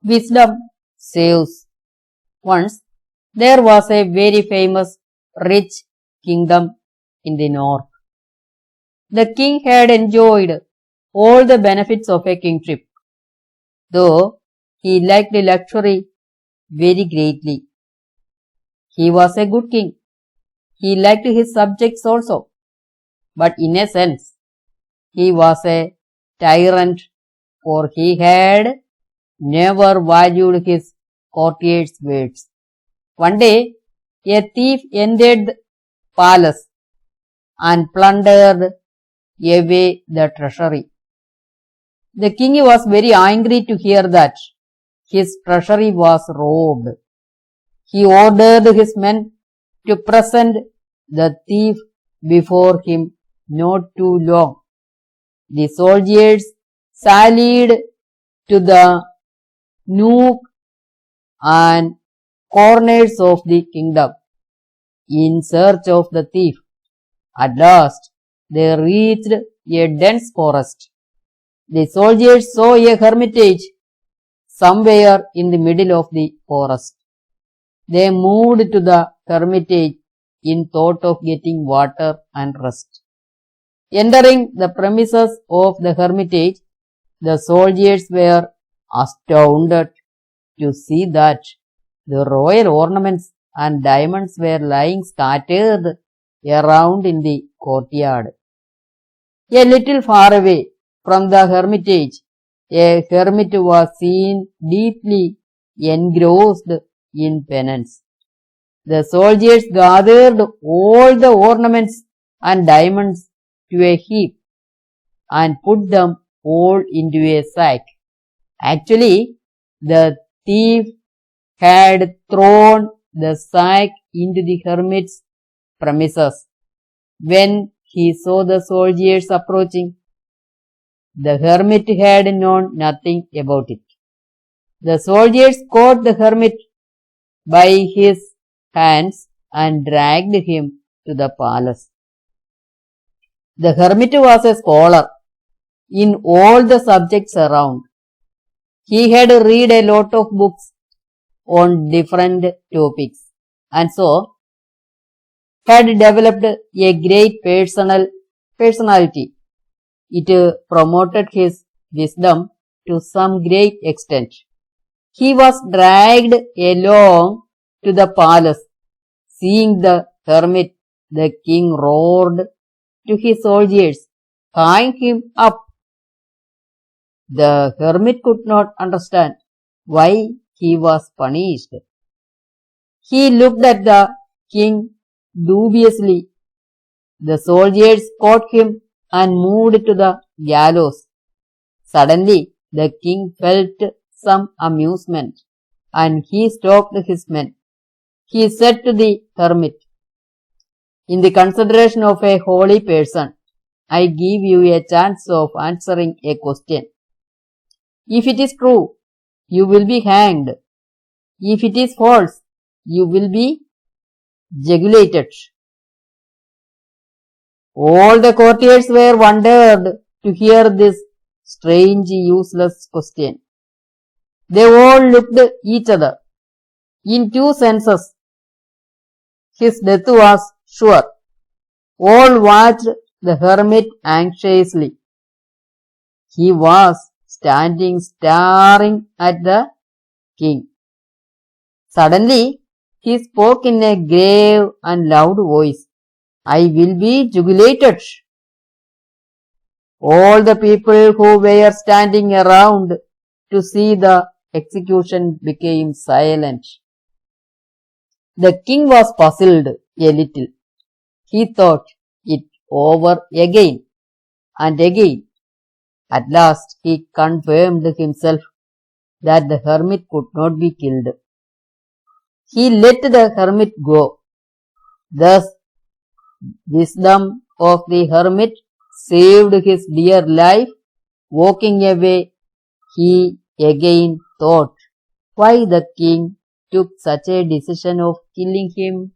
Wisdom saves. Once there was a very famous rich kingdom in the north. The king had enjoyed all the benefits of a kingship, though he liked luxury very greatly. He was a good king. He liked his subjects also, but in a sense, he was a tyrant, for he had never valued his courtiers' words. One day, a thief entered the palace and plundered away the treasury. The king was very angry to hear that his treasury was robbed. He ordered his men to present the thief before him not too long. The soldiers sallied to the nook and corners of the kingdom in search of the thief. At last, they reached a dense forest. The soldiers saw a hermitage somewhere in the middle of the forest. They moved to the hermitage in thought of getting water and rest. Entering the premises of the hermitage, the soldiers were astounded to see that the royal ornaments and diamonds were lying scattered around in the courtyard. A little far away from the hermitage, a hermit was seen deeply engrossed in penance. The soldiers gathered all the ornaments and diamonds to a heap and put them all into a sack. Actually, the thief had thrown the sack into the hermit's premises when he saw the soldiers approaching. The hermit had known nothing about it. The soldiers caught the hermit by his hands and dragged him to the palace. The hermit was a scholar in all the subjects around. He had read a lot of books on different topics and so had developed a great personality. It promoted his wisdom to some great extent. He was dragged along to the palace. Seeing the hermit, the king roared to his soldiers, "Hang him up!" The hermit could not understand why he was punished. He looked at the king dubiously. The soldiers caught him and moved to the gallows. Suddenly, the king felt some amusement and he stopped his men. He said to the hermit, "In the consideration of a holy person, I give you a chance of answering a question. If it is true, you will be hanged. If it is false, you will be jugulated." All the courtiers were wondered to hear this strange, useless question. They all looked at each other. In two senses, his death was sure. All watched the hermit anxiously. He was standing staring at the king. Suddenly, he spoke in a grave and loud voice, "I will be jugulated." All the people who were standing around to see the execution became silent. The king was puzzled a little. He thought it over again and again. At last he confirmed himself that the hermit could not be killed. He let the hermit go. Thus, wisdom of the hermit saved his dear life. Walking away, he again thought why the king took such a decision of killing him.